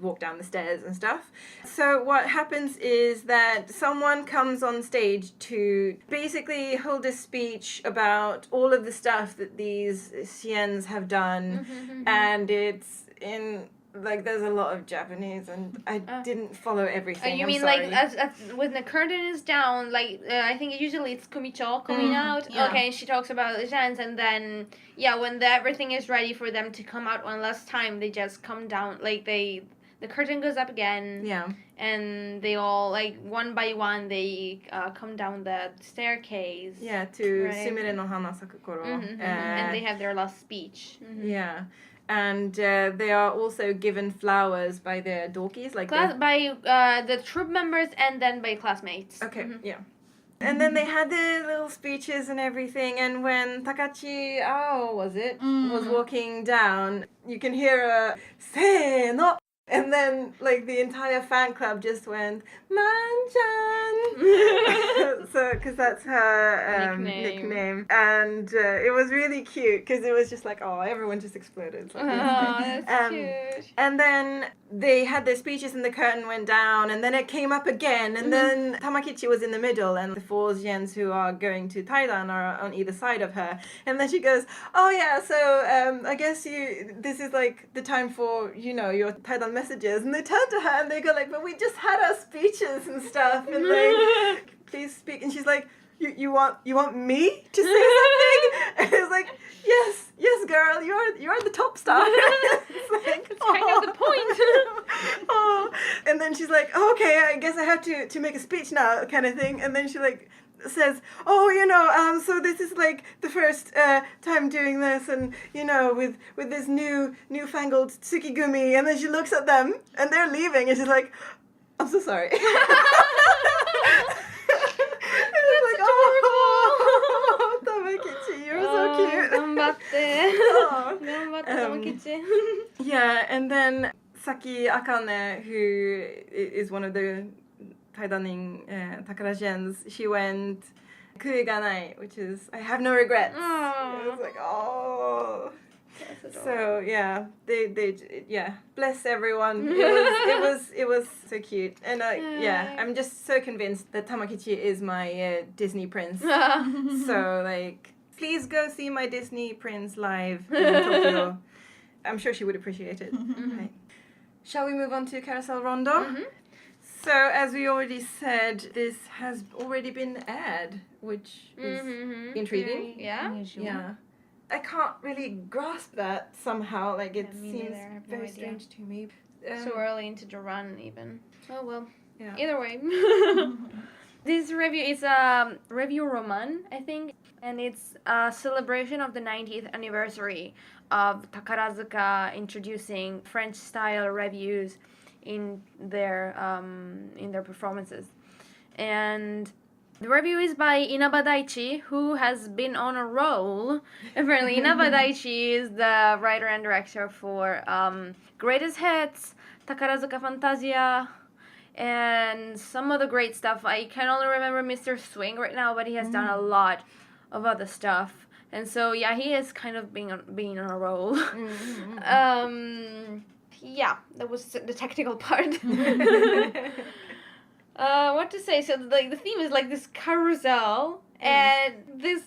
walk down the stairs and stuff. So what happens is that someone comes on stage to basically hold a speech about all of the stuff that these CNs have done, and it's in... Like, there's a lot of Japanese, and I didn't follow everything. You I'm mean sorry. like as when the curtain is down, like I think usually it's Kumicho coming out. Yeah. Okay, she talks about the dance, and then when everything is ready for them to come out one last time, they just come down. Like the curtain goes up again. Yeah. And they all like one by one they come down the staircase. Yeah, to Right. Sumire no Hana Sakukoro. And they have their last speech. Yeah. And they are also given flowers by their dorkies, like By the troupe members and then by classmates. Okay, yeah. And then they had their little speeches and everything, and when Takachi was walking down, you can hear a "Se no," and then like the entire fan club just went "Man-chan," so because that's her nickname, and it was really cute because it was just like, oh, everyone just exploded. It's like, That's cute. And then they had their speeches and the curtain went down, and then it came up again, and then Tamakichi was in the middle, and the 4 gens who are going to Thailand are on either side of her, and then she goes, oh yeah, so I guess this is like the time for, your Thailand messages, and they turn to her and they go like, but we just had our speeches and stuff, and like, please speak, and she's like, you want me to say something? And it's like, yes, girl, you're the top star. It's like, That's kind of the point. Oh. And then she's like, oh, okay, I guess I have to make a speech now, kind of thing. And then she like says, oh, so this is like the first time doing this, and with this newfangled tsukigumi. And then she looks at them, and they're leaving, and she's like, I'm so sorry. That's adorable. Tamakichi, you're so cute. 頑張って。 Oh. 頑張って、Tamakichi. Yeah, and then Saki Akane, who is one of the Taidaning Takara-gens, she went Kui ga nai, which is I have no regrets. Aww. It was like, oh. That's adorable. So yeah, they bless everyone. It was so cute, and I'm just so convinced that Tamakichi is my Disney prince. So like, please go see my Disney prince live in Tokyo. I'm sure she would appreciate it. Okay. Shall we move on to Carousel Rondo? So as we already said, this has already been aired, which is intriguing. Yeah. Yeah. I can't really grasp that somehow. Like, it Me seems neither. I have no very idea. strange to me. So early into the run, even. Oh well. Yeah. Either way. This review is a review roman, I think, and it's a celebration of the 90th anniversary of Takarazuka introducing French-style revues in their performances, and the review is by Inaba Daichi, who has been on a roll. Apparently, Inaba Daichi is the writer and director for Greatest Hits, Takarazuka Fantasia, and some other great stuff. I can only remember Mr. Swing right now, but he has done a lot of other stuff. And so, yeah, he is kind of being on a roll. Yeah, that was the technical part. What to say? So, like, the theme is like this carousel, and this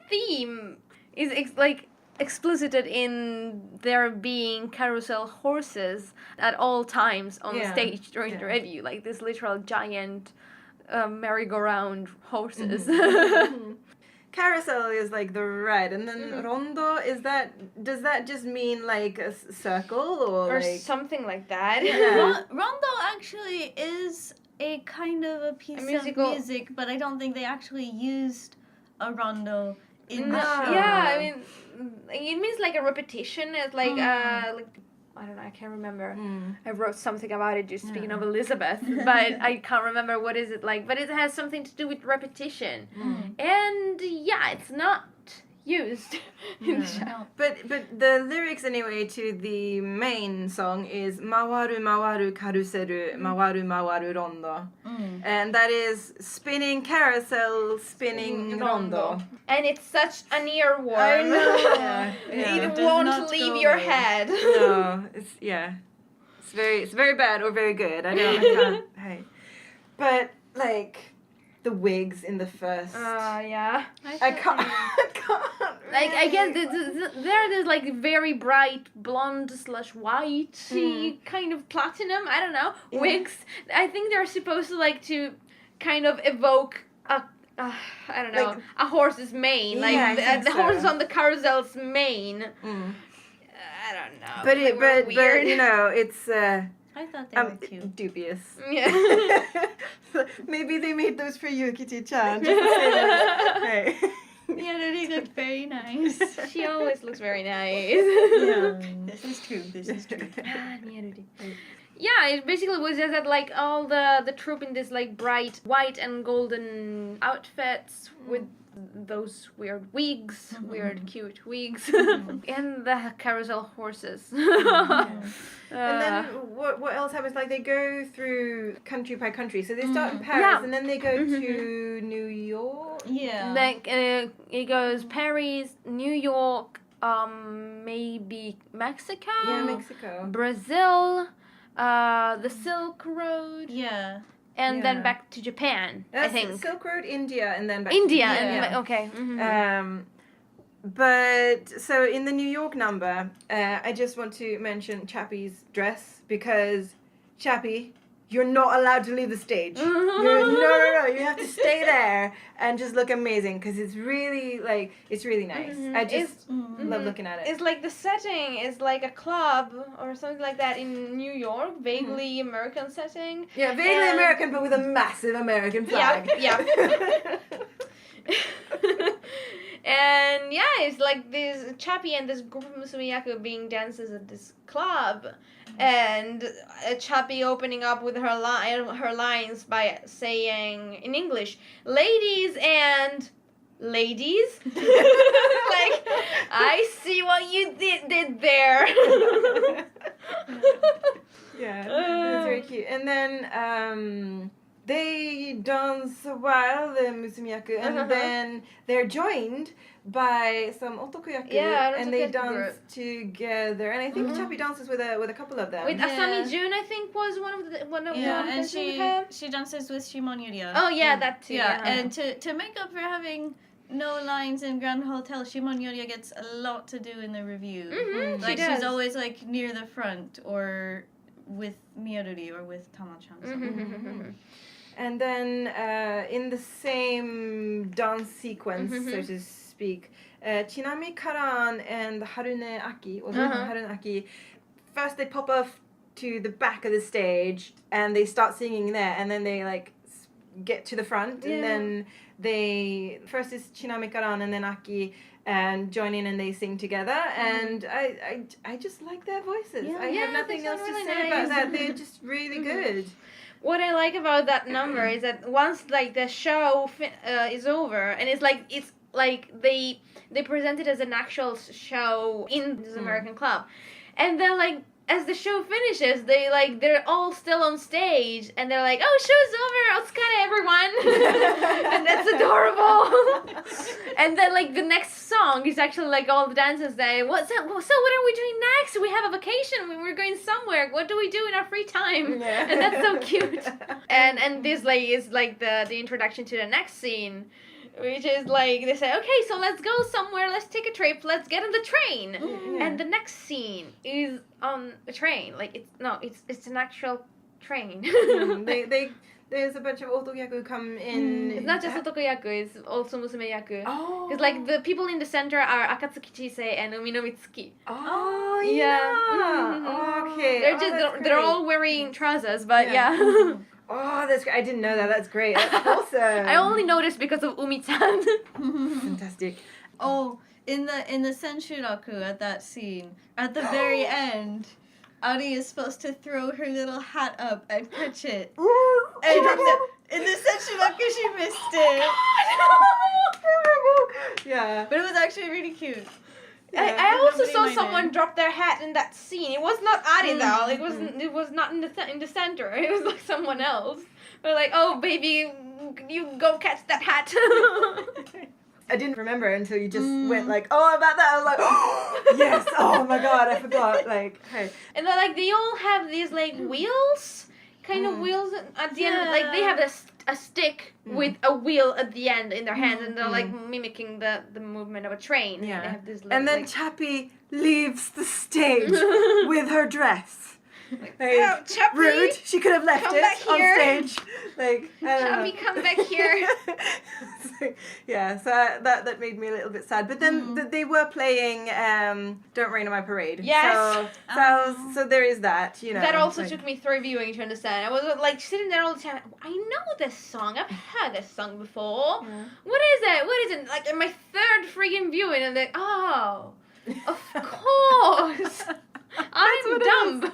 theme is like explicited in there being carousel horses at all times on the stage during the review, like this literal giant merry-go-round horses. Carousel is like the red, and then Rondo, does that just mean like a circle or like something like that? Yeah. Rondo actually is a kind of a piece of music, but I don't think they actually used a rondo in the show. Yeah, I mean, it means like a repetition. It's like I don't know, I can't remember. I wrote something about it just speaking of Elizabeth, but I can't remember what is it like. But it has something to do with repetition. And yeah, it's not used in the show. But the lyrics anyway to the main song is Mawaru mawaru karuseru, mawaru mawaru rondo. And that is spinning carousel, spinning rondo. And it's such an earworm. I know. It won't leave your head. No, it's very bad or very good. I can't. Hey, but like the wigs in the first. Yeah. I can't. Like I guess there's like very bright blonde/white kind of platinum. I don't know wigs. I think they're supposed to like to kind of evoke I don't know, like, a horse's mane, like the horse on the carousel's mane. I don't know. But you know, it's. I thought they were cute. Dubious. Yeah. Maybe they made those for you, Kitty-chan. Just to say that. Hey. Yeah, they look very nice. She always looks very nice. Yeah. This is true. Yeah, it basically was just that like all the troupe in this like bright white and golden outfits with those weird wigs, weird cute wigs, and the carousel horses. And then what else happens? Like they go through country by country. So they start in Paris and then they go to New York. Yeah. Like it goes Paris, New York, maybe Mexico. Yeah, Mexico. Brazil. The Silk Road. Yeah. And then back to Japan, I think. Silk Road, India, and then back India. to Japan. Okay. But, so in the New York number, I just want to mention Chappie's dress, because Chappie, you're not allowed to leave the stage. No, you have to stay there and just look amazing, because it's really, like, it's really nice. I just love looking at it. It's like the setting is like a club or something like that in New York, vaguely American setting. Yeah, vaguely American, but with a massive American flag. Yeah. And yeah, it's like this Chappie and this group of Musumiyaku being dancers at this club, and Chappie opening up with her lines by saying in English, "Ladies and ladies." Like, I see what you did there. Yeah, that's very cute. And then they dance a while, the Musumiyaku, and then they're joined by some otokuyaku, and they dance together. And I think Chappie dances with a couple of them. With Asami Jun, I think, was one of and she dances with Shimon Yuria. Oh yeah, that too. Yeah, and to make up for having no lines in Grand Hotel, Shimon Yuria gets a lot to do in the review. Like she's always like near the front or with Miyaruri or with Tama-chan. And then in the same dance sequence, so to speak, Chinami Karan and Harune Aki, or Harune Aki, first they pop off to the back of the stage and they start singing there, and then they like get to the front, and then they first is Chinami Karan and then Aki and join in and they sing together, and I just like their voices. I have nothing else to say about that. They're just really good. What I like about that number is that once like the show is over, and it's like they present it as an actual show in this American club, and then like as the show finishes, they're all still on stage, and they're like, "Oh, show's over, Otsukare, everyone," and that's adorable. And then like the next song is actually like all the dancers say, "What's that? So what are we doing next? We have a vacation. We're going somewhere. What do we do in our free time?" Yeah. And that's so cute. And this like is like the introduction to the next scene. Which is like, they say, okay, so let's go somewhere, let's take a trip, let's get on the train. Yeah. And the next scene is on a train. Like, it's an actual train. There's a bunch of otogyaku who come in. It's not just otokoyaku, it's also musume-yaku. Oh. Because, like, the people in the center are Akatsuki Chisei and Umi no Mitsuki. Oh, Yeah. Oh, okay. They're all wearing trousers, but yeah. Oh, that's great. I didn't know that. That's great. That's awesome. I only noticed because of Umi-chan. Fantastic. Oh, in the Senshuraku at that scene, at the very end, Ari is supposed to throw her little hat up and catch it. And drops it. In the Senshuraku, she missed it. Yeah. But it was actually really cute. I also nobody saw minded. someone drop their hat in that scene. It was not Ari though. It was not in the center. It was like someone else. But like, oh baby, you go catch that hat. I didn't remember until you just went like, oh, about that. I was like, oh, yes. Oh my god, I forgot. Like, hey. And then like they all have these like wheels, kind of wheels at the end. Like they have a stick with a wheel at the end in their hands, and they're like mimicking the movement of a train. Yeah. They have this And then like, Chappie leaves the stage with her dress. Like, oh, Chappie, rude. She could have left come it back on here. stage. Like, I don't Chappie, know. come back here. So that made me a little bit sad. But then they were playing "Don't Rain on My Parade." Yes. So there is that. You know. That also like, took me 3 viewing to understand. I was like sitting there all the time. I know this song. I've heard this song before. Yeah. What is it? What is it? Like in my 3rd friggin' viewing, I'm like, oh, of course. I'm dumb.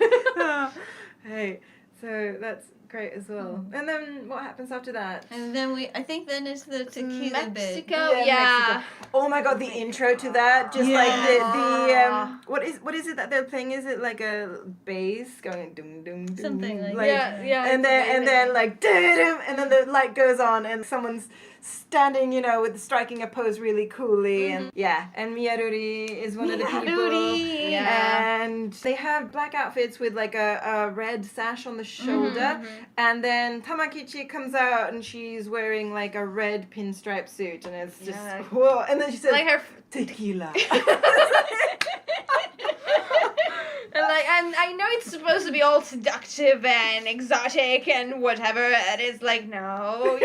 Hey, so that's great as well. And then what happens after that? And then I think then it's the tequila bit. Mexico, Mexico. Oh my god, the intro to that, just like the what is it that they're playing? Is it like a bass going dum dum dum? Something like that. Yeah. And then like dum, and then the light goes on and someone's standing, with striking a pose really coolly, and Miyaruri is one of the people. Yeah. And they have black outfits with like a red sash on the shoulder, and then Tamakichi comes out and she's wearing like a red pinstripe suit, and it's just whoa. And then she says like her tequila. And like I know it's supposed to be all seductive and exotic and whatever. It is like no,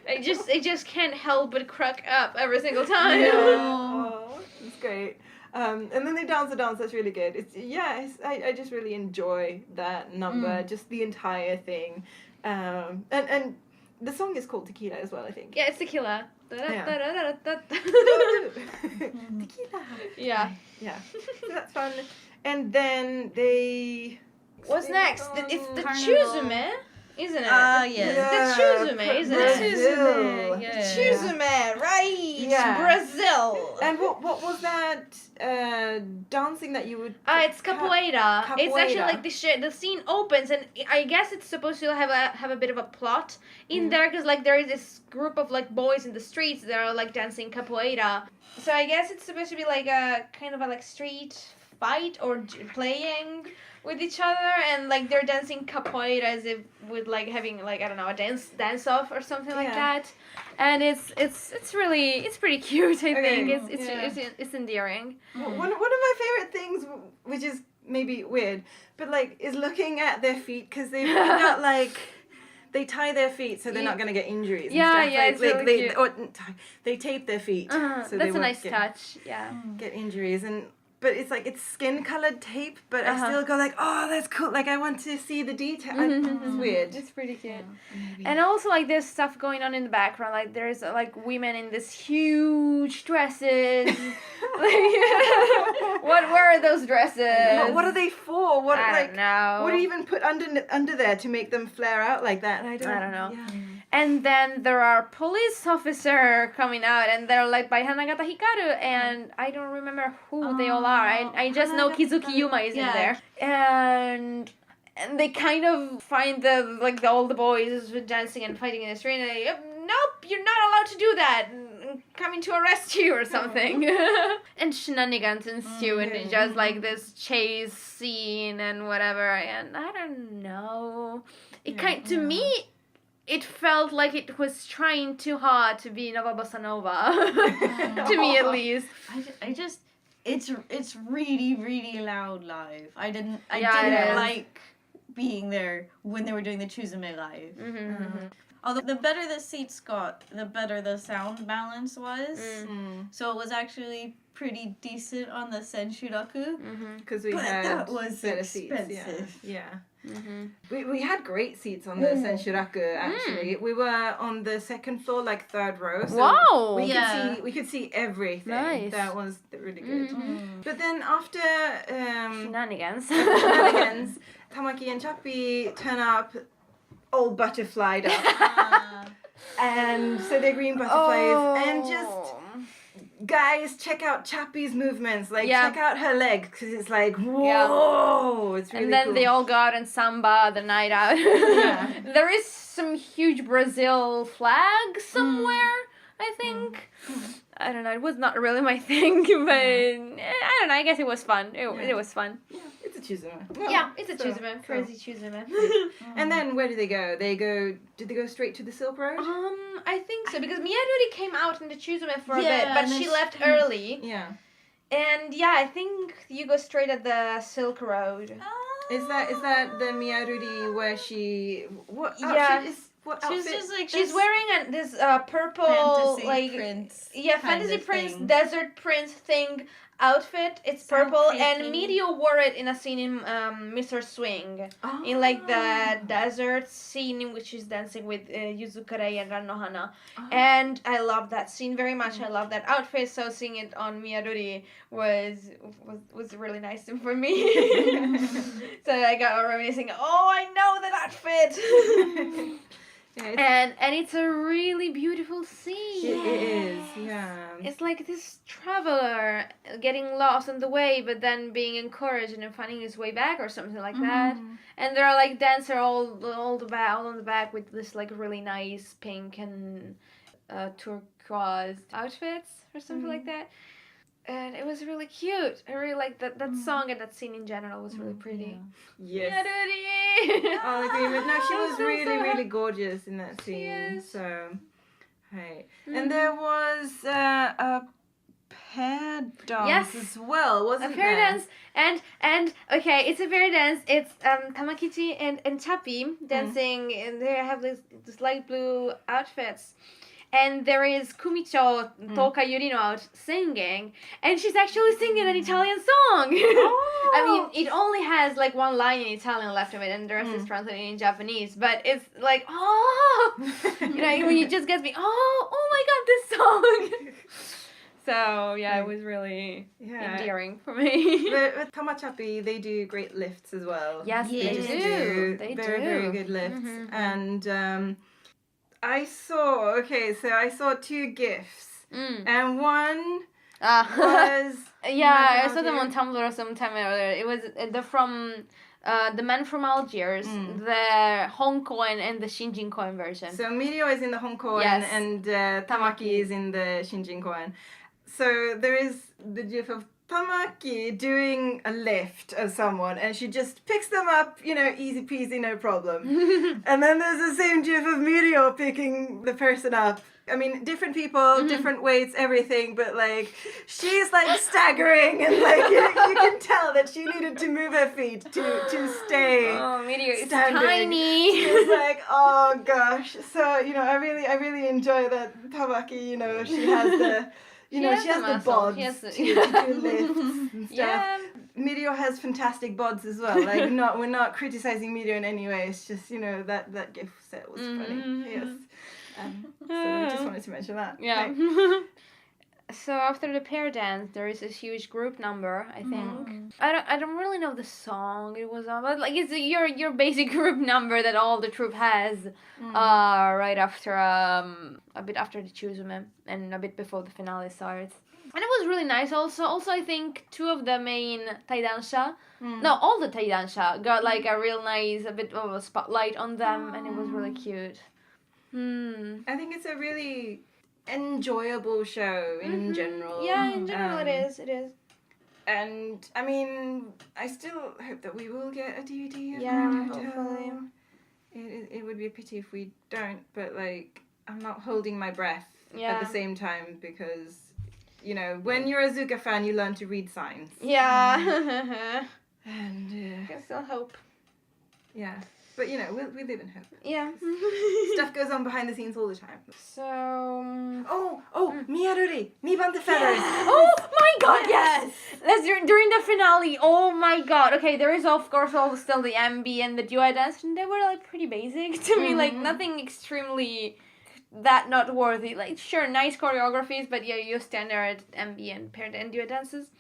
I just can't help but crack up every single time. Oh, it's great. And then they dance a dance that's really good. I just really enjoy that number, just the entire thing. And the song is called Tequila as well, I think. Yeah, it's tequila. Tequila. Yeah. Yeah. So that's fun. And then they... What's next? It's the Carnival. Chuzume, isn't it? Yes. The Chuzume, isn't it? Brazil. Yeah. Chuzume, right? Yeah. Brazil. And what was that dancing that you would... It's capoeira. It's actually Capoeira. like the scene opens, and I guess it's supposed to have a bit of a plot in there, because like there is this group of like boys in the streets that are like dancing capoeira. So I guess it's supposed to be like a kind of a like street fight or playing with each other, and like they're dancing capoeira as if with like having like I don't know, a dance off or something like that. And it's pretty cute. I think it's endearing. One of my favorite things, which is maybe weird, but like is looking at their feet, because they've got like they tie their feet so they're not going to get injuries. Yeah, and stuff. yeah, it's really cute. They tape their feet so That's they a won't nice touch. Yeah. get injuries. But it's like it's skin colored tape, but I still go like, oh, that's cool. Like I want to see the detail. It's weird. It's pretty cute. Maybe. And also like there's stuff going on in the background. Like there's like women in this huge dresses. What were those dresses? What are they for? What I like don't know. what do you even put under there to make them flare out like that? I don't know. Yeah. And then there are police officer coming out, and they're like by Hanagata Hikaru, and I don't remember who they all are. I just know Kizuki Yuma is in there, and they kind of find all the boys dancing and fighting in the street, and they nope, you're not allowed to do that. I'm coming to arrest you or something. And shenanigans ensue, and it's just like this chase scene and whatever. And I don't know. To me, it felt like it was trying too hard to be Nova Bossa Nova. To me, at least. I just, it's really, really loud live. I didn't it is. like being there when they were doing the Chuzume live. Although the better the seats got, the better the sound balance was. So it was actually pretty decent on the Senshuraku. Because we But had that was better expensive. seats. Yeah. We had great seats on the Senshuraku, actually. We were on the second floor, like third row. So Wow. we could see everything. Nice. That was really good. But then after Shenanigans. Tamaki and Chappie turn up all butterflied up. And so they're green butterflies. And just, guys, check out Chappie's movements. Like, check out her leg, because it's like, whoa! It's really And then cool. they all go out and samba the night out. There is some huge Brazil flag somewhere, I think. I don't know, it was not really my thing, but I don't know, I guess it was fun. It was fun. Yeah, it's a Chuzume. It's a Chuzume. Crazy Chuzume. And then where do they go? Did they go straight to the Silk Road? I think so, because Miyadori came out in the Chuzume for a bit, but and she then left early. Yeah. And I think you go straight at the Silk Road. Is that the Miyaruri where she... What Yeah. outfit is... What She's outfit? just like She's this wearing this purple, fantasy like... prince. Yeah, kind fantasy of prince, thing. desert prince thing outfit. It's So purple, pretty. and Medio wore it in a scene in Mr. Swing. In like the desert scene in which she's dancing with Yuzukarei and Rannohana. And I love that scene very much. I love that outfit, so seeing it on Miyadori was really nice for me. So I got reminiscing, I know that outfit! Yeah, and it's a really beautiful scene. it is, yeah. It's like this traveler getting lost on the way, but then being encouraged and then finding his way back or something like that. And there are like dancers all on the back with this like really nice pink and turquoise outfits or something like that. And it was really cute. I really liked that song and that scene in general was really pretty. Yes. Miyadori! All agreement. No, she was So really, sad. really gorgeous in that scene. Yes. So, hey. And there was a pair dance as well, wasn't A fair there? dance, and okay, it's a fair dance. It's Tamakichi and Chappie dancing, and they have this light blue outfits. And there is Kumicho Toka Yurino out singing, and she's actually singing an Italian song. I mean, it only has like one line in Italian left of it, and the rest is translated in Japanese. But it's like, when you just get me, oh my God, this song. So it was really endearing for me. But Tamachapi, they do great lifts as well. Yes, They they just do. very, very good lifts. And I saw two gifts. And one was... I saw them on Tumblr sometime earlier. It was they're from the man from Algiers, the Honkoen and the Shinjinkoen version. So Mirio is in the Honkoen and Tamaki is in the Shinjinkoen. So there is the gif of Tamaki doing a lift of someone, and she just picks them up, easy peasy, no problem. And then there's the same gif of Mirio picking the person up. I mean, different people, different weights, everything, but like, she's like staggering, and like, you can tell that she needed to move her feet to stay. Oh, Meteor is standing. tiny. It's like, oh gosh. So, I really enjoy that Tamaki, she has the... she has the bods to do lifts and stuff. Yeah. Meteor has fantastic bods as well. Like, we're not criticizing Meteor in any way. It's just, that gift set was funny. Yes. So I just wanted to mention that. Yeah. Right. So after the pair dance, there is this huge group number, I think. I don't really know the song it was on, but like it's your basic group number that all the troupe has right after a bit after the Chuzume and a bit before the finale starts. And it was really nice also. Also, I think two of the main Taidansha, all the Taidansha got like a real nice, a bit of a spotlight on them, and it was really cute. I think it's a really enjoyable show in general. Yeah, in general it is. And I mean, I still hope that we will get a DVD of Yeah, Grand Hotel. hopefully. it would be a pity if we don't, but like I'm not holding my breath Yeah. at the same time because, you know, when you're a Zuka fan, you learn to read signs. Yeah. And I still hope. yeah, but you know, we live in hope. Yeah. Stuff goes on behind the scenes all the time. So. Miyaruri, Nibante feathers. Oh my god, yes! Let's during the finale. Oh my god. Okay, there is of course also still the MB and the duet dance, and they were like pretty basic to me. Like nothing extremely that noteworthy. Like sure, nice choreographies, but yeah, your standard MB and paired and duet dances.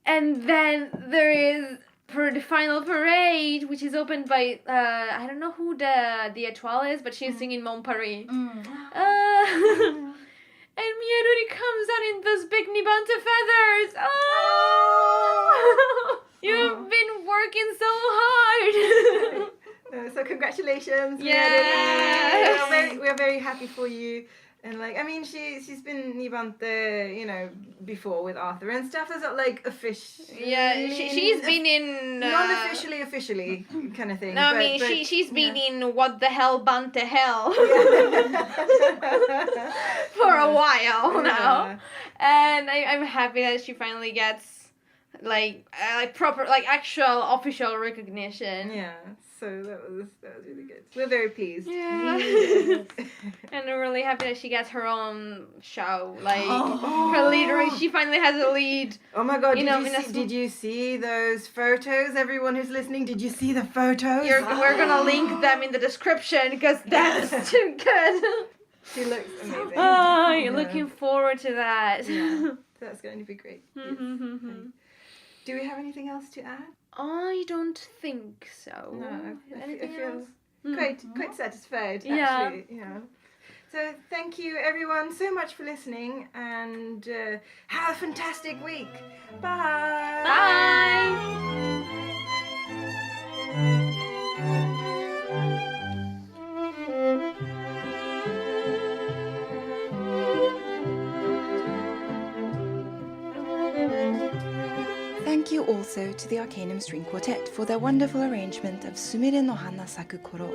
And then there is for the final parade, which is opened by I don't know who the étoile is, but she's singing Mon Paris. And Miyaruri comes out in those big Nibante feathers. Oh! You've been working so hard. So congratulations, Yes. Miyaruri. We are very happy for you. And like, I mean, she's been Nibante, you know, before with Arthur and stuff. That's not like official. Yeah, she's been in non-officially, officially kind of thing. No, I mean she's been in What the Hell Bante Hell for a while now, and I'm happy that she finally gets like proper like actual official recognition. Yeah. So that was really good. We're very pleased. Yeah. And I'm really happy that she gets her own show. Like her leader, she finally has a lead. Oh my god! Did you see those photos? Everyone who's listening, did you see the photos? We're gonna link them in the description because that's too good. She looks amazing. Oh, you're looking forward to that. Yeah, that's going to be great. Yes. Do we have anything else to add? I don't think so. No, I Anything feel else? quite satisfied. Yeah. Actually, you know. So thank you everyone so much for listening, and have a fantastic week. Bye. Bye. Thank you also to the Arcanum String Quartet for their wonderful arrangement of Sumire no Hana Saku Koro.